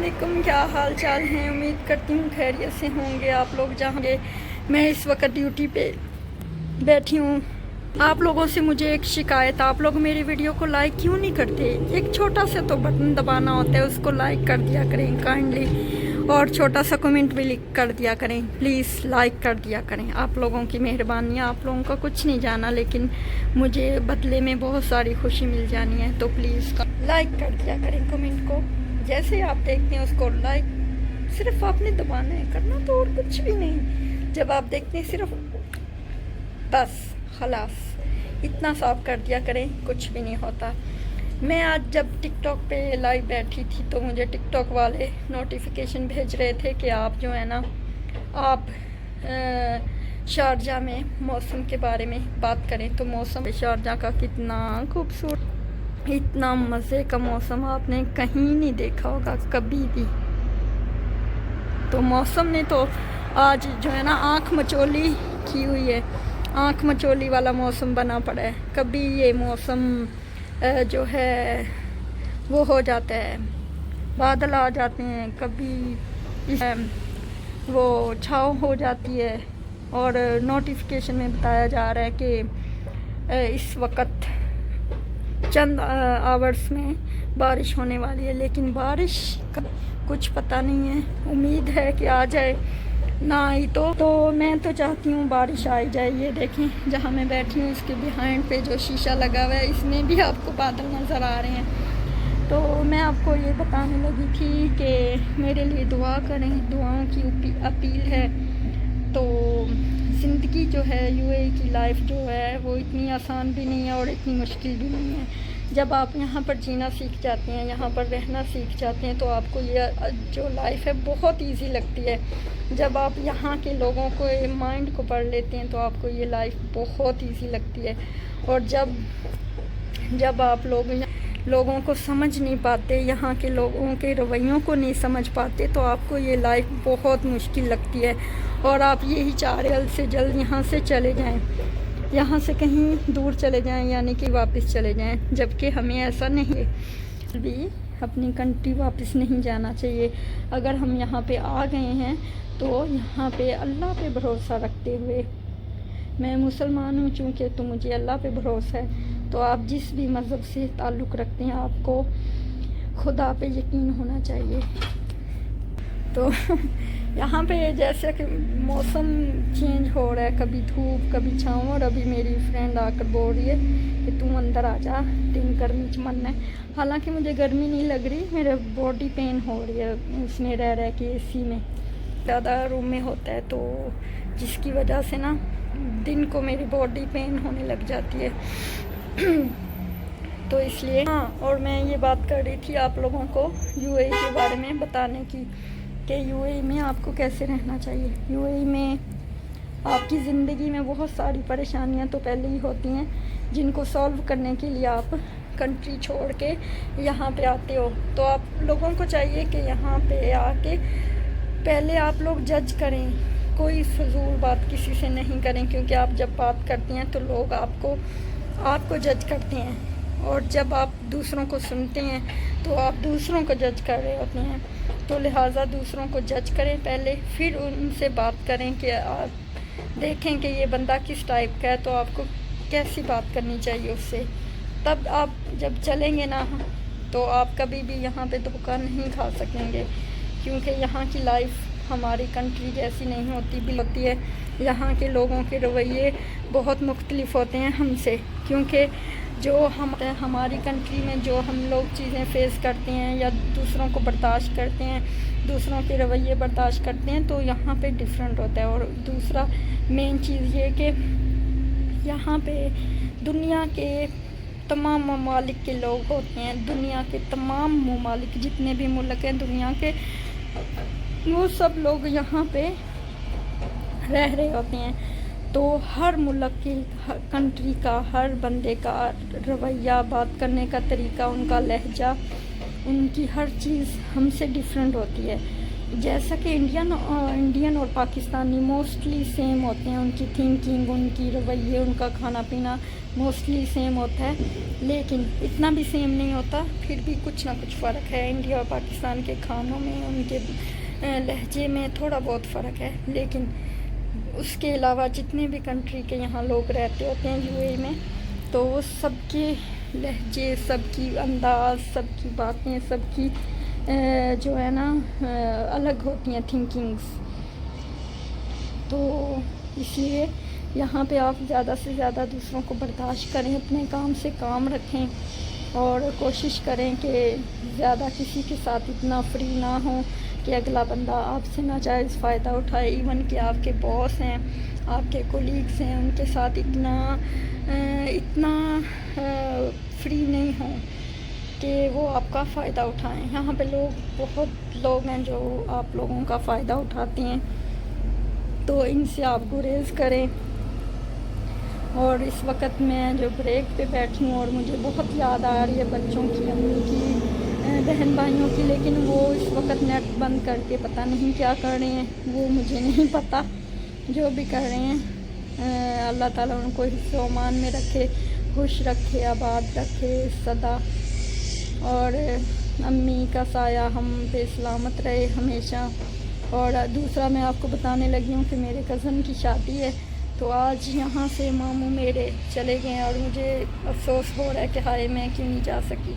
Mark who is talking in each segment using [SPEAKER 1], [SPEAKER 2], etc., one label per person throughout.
[SPEAKER 1] वालेकुम, क्या हाल चाल हैं। उम्मीद करती हूँ खैरियत से होंगे आप लोग जहाँ के। मैं इस वक्त ड्यूटी पे बैठी हूँ। आप लोगों से मुझे एक शिकायत, आप लोग मेरी वीडियो को लाइक क्यों नहीं करते। एक छोटा सा तो बटन दबाना होता है, उसको लाइक कर दिया करें काइंडली, और छोटा सा कमेंट भी लिख कर दिया करें। प्लीज़ लाइक कर दिया करें। आप लोगों की मेहरबानी, आप लोगों का कुछ नहीं जाना, लेकिन मुझे बदले में बहुत सारी खुशी मिल जानी है। तो प्लीज़ लाइक कर दिया करें कमेंट को। जैसे आप देखते हैं उसको लाइक सिर्फ आपने दबाना है, करना तो और कुछ भी नहीं। जब आप देखते हैं सिर्फ बस खलास इतना साफ कर दिया करें, कुछ भी नहीं होता। मैं आज जब टिकटॉक पे लाइव बैठी थी तो मुझे टिकटॉक वाले नोटिफिकेशन भेज रहे थे कि आप जो है ना, आप शारजा में मौसम के बारे में बात करें। तो मौसम शारजा का कितना खूबसूरत, इतना मज़े का मौसम आपने कहीं नहीं देखा होगा कभी भी। तो मौसम ने तो आज जो है ना आँख मचोली की हुई है, आँख मचोली वाला मौसम बना पड़ा है। कभी ये मौसम जो है वो हो जाता है, बादल आ जाते हैं, कभी वो छाँव हो जाती है। और नोटिफिकेशन में बताया जा रहा है कि इस वक्त चंद आवर्स में बारिश होने वाली है, लेकिन बारिश का कुछ पता नहीं है। उम्मीद है कि आ जाए, ना आई तो मैं तो चाहती हूँ बारिश आ ही जाए। ये देखें जहाँ मैं बैठी हूँ, इसके बिहाइंड पे जो शीशा लगा हुआ है, इसमें भी आपको बादल नज़र आ रहे हैं। तो मैं आपको ये बताने लगी थी कि मेरे लिए दुआ करें, दुआओं की अपील है। तो ज़िंदगी जो है, यूएई की लाइफ जो है वो इतनी आसान भी नहीं है और इतनी मुश्किल भी नहीं है। जब आप यहाँ पर जीना सीख जाते हैं, यहाँ पर रहना सीख जाते हैं, तो आपको ये जो लाइफ है बहुत इजी लगती है। जब आप यहाँ के लोगों को माइंड को पढ़ लेते हैं तो आपको ये लाइफ बहुत इजी लगती है। और जब आप लोगों को समझ नहीं पाते, यहाँ के लोगों के रवैयों को नहीं समझ पाते, तो आपको ये लाइफ बहुत मुश्किल लगती है। और आप यही चाह रहे जल्द से जल्द यहाँ से चले जाएं, यहाँ से कहीं दूर चले जाएं, यानी कि वापस चले जाएं। जबकि हमें ऐसा नहीं है, भी अपनी कंट्री वापस नहीं जाना चाहिए। अगर हम यहाँ पे आ गए हैं तो यहाँ पे अल्लाह पे भरोसा रखते हुए, मैं मुसलमान हूँ चूँकि, तो मुझे अल्लाह पे भरोसा है। तो आप जिस भी मज़हब से ताल्लुक़ रखते हैं, आपको खुदा पे यकीन होना चाहिए। तो यहाँ पे जैसे कि मौसम चेंज हो रहा है, कभी धूप कभी छाँव, और अभी मेरी फ्रेंड आकर बोल रही है कि तू अंदर आ जा, दिन गर्मी च मन है। हालांकि मुझे गर्मी नहीं लग रही, मेरे बॉडी पेन हो रही है उसमें रह के एसी में ज़्यादा रूम में होता है, तो जिसकी वजह से ना दिन को मेरी बॉडी पेन होने लग जाती है। तो इसलिए हाँ, और मैं ये बात कर रही थी आप लोगों को यूएई के बारे में बताने की कि यूएई में आपको कैसे रहना चाहिए। यूएई में आपकी ज़िंदगी में बहुत सारी परेशानियां तो पहले ही होती हैं, जिनको सॉल्व करने के लिए आप कंट्री छोड़ के यहाँ पे आते हो। तो आप लोगों को चाहिए कि यहाँ पे आके पहले आप लोग जज करें, कोई फजूल बात किसी से नहीं करें, क्योंकि आप जब बात करते हैं तो लोग आपको जज करते हैं। और जब आप दूसरों को सुनते हैं तो आप दूसरों को जज कर रहे होते हैं। तो लिहाजा दूसरों को जज करें पहले, फिर उनसे बात करें कि आप देखें कि ये बंदा किस टाइप का है, तो आपको कैसी बात करनी चाहिए उससे। तब आप जब चलेंगे ना, तो आप कभी भी यहाँ पे धोखा नहीं खा सकेंगे, क्योंकि यहाँ की लाइफ हमारी कंट्री जैसी नहीं होती है। यहाँ के लोगों के रवैये बहुत मुख्तलिफ होते हैं हमसे, क्योंकि जो हमारी कंट्री में जो हम लोग चीज़ें फेस करते हैं या दूसरों को बर्दाश्त करते हैं, दूसरों के रवैये बर्दाश्त करते हैं, तो यहाँ पे डिफरेंट होता है। और दूसरा मेन चीज़ ये कि यहाँ पे दुनिया के तमाम ममालिक के लोग होते हैं। दुनिया के तमाम ममालिक, जितने भी मुल्क हैं दुनिया के, वो सब लोग यहाँ पे रह रहे होते हैं। तो हर मुल्क की, हर कंट्री का, हर बंदे का रवैया, बात करने का तरीका, उनका लहजा, उनकी हर चीज़ हमसे डिफरेंट होती है। जैसा कि इंडियन और पाकिस्तानी मोस्टली सेम होते हैं, उनकी थिंकिंग, उनकी रवैये, उनका खाना पीना मोस्टली सेम होता है, लेकिन इतना भी सेम नहीं होता, फिर भी कुछ ना कुछ फ़र्क है। इंडिया और पाकिस्तान के खानों में, उनके लहजे में थोड़ा बहुत फ़र्क है, लेकिन उसके अलावा जितने भी कंट्री के यहाँ लोग रहते होते हैं यूएई में, तो वो सबके लहजे, सबकी अंदाज, सबकी बातें, सबकी जो है ना अलग होती हैं थिंकिंग्स। तो इसलिए यहाँ पे आप ज़्यादा से ज़्यादा दूसरों को बर्दाश्त करें, अपने काम से काम रखें और कोशिश करें कि ज़्यादा किसी के साथ इतना फ्री ना हो कि अगला बंदा आपसे नाजायज़ फ़ायदा उठाए। इवन कि आपके बॉस हैं, आपके कोलीग्स हैं, उनके साथ इतना फ्री नहीं हो कि वो आपका फ़ायदा उठाएं। यहाँ पे बहुत लोग हैं जो आप लोगों का फ़ायदा उठाते हैं, तो इनसे आप गुरेज़ करें। और इस वक्त मैं जो ब्रेक पे बैठी हूँ और मुझे बहुत याद आ रही है बच्चों की, अम्मी की, बहन भाइयों की, लेकिन वो इस वक्त नेट बंद करके पता नहीं क्या कर रहे हैं, वो मुझे नहीं पता। जो भी कर रहे हैं अल्लाह ताला उनको हिस्सो-मान में रखे, खुश रखे, आबाद रखे सदा, और अम्मी का साया हम पे सलामत रहे हमेशा। और दूसरा मैं आपको बताने लगी हूँ कि मेरे कज़न की शादी है, तो आज यहाँ से मामू मेरे चले गए और मुझे अफसोस हो रहा है कि हाय मैं क्यों नहीं जा सकी।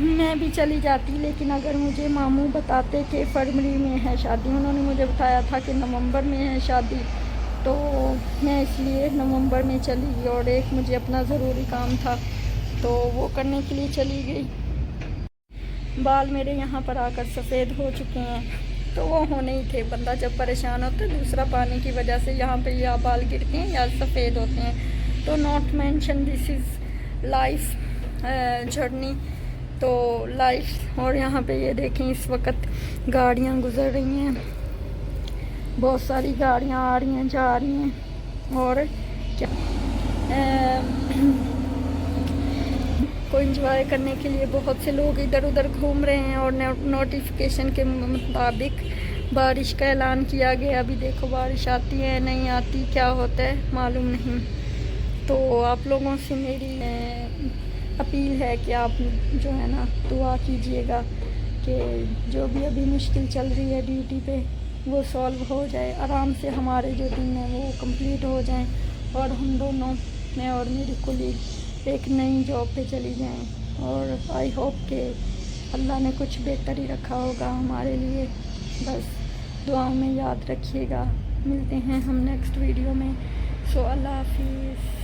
[SPEAKER 1] मैं भी चली जाती, लेकिन अगर मुझे मामू बताते कि फरवरी में है शादी, उन्होंने मुझे बताया था कि नवंबर में है शादी, तो मैं इसलिए नवंबर में चली गई। और एक मुझे अपना ज़रूरी काम था तो वो करने के लिए चली गई। बाल मेरे यहाँ पर आकर सफ़ेद हो चुके हैं, तो वो होने ही थे। बंदा जब परेशान होता है दूसरा पानी की वजह से यहाँ पे या बाल गिरते हैं या सफ़ेद होते हैं। तो not mention, this is life journey, तो लाइफ। और यहाँ पे ये देखें इस वक्त गाड़ियाँ गुज़र रही हैं, बहुत सारी गाड़ियाँ आ रही हैं जा रही हैं। और क्या को एंजॉय करने के लिए बहुत से लोग इधर उधर घूम रहे हैं। और नोटिफिकेशन के मुताबिक बारिश का ऐलान किया गया। अभी देखो बारिश आती है नहीं आती, क्या होता है मालूम नहीं। तो आप लोगों से मेरी अपील है कि आप जो है ना दुआ कीजिएगा कि जो भी अभी मुश्किल चल रही है ड्यूटी पे वो सॉल्व हो जाए, आराम से हमारे जो दिन हैं वो कंप्लीट हो जाएं, और हम दोनों, मैं और मेरी कोलीग, एक नई जॉब पे चली जाएं। और आई होप कि अल्लाह ने कुछ बेहतर ही रखा होगा हमारे लिए। बस दुआओं में याद रखिएगा। मिलते हैं हम नेक्स्ट वीडियो में। सो अल्लाह हाफिज़।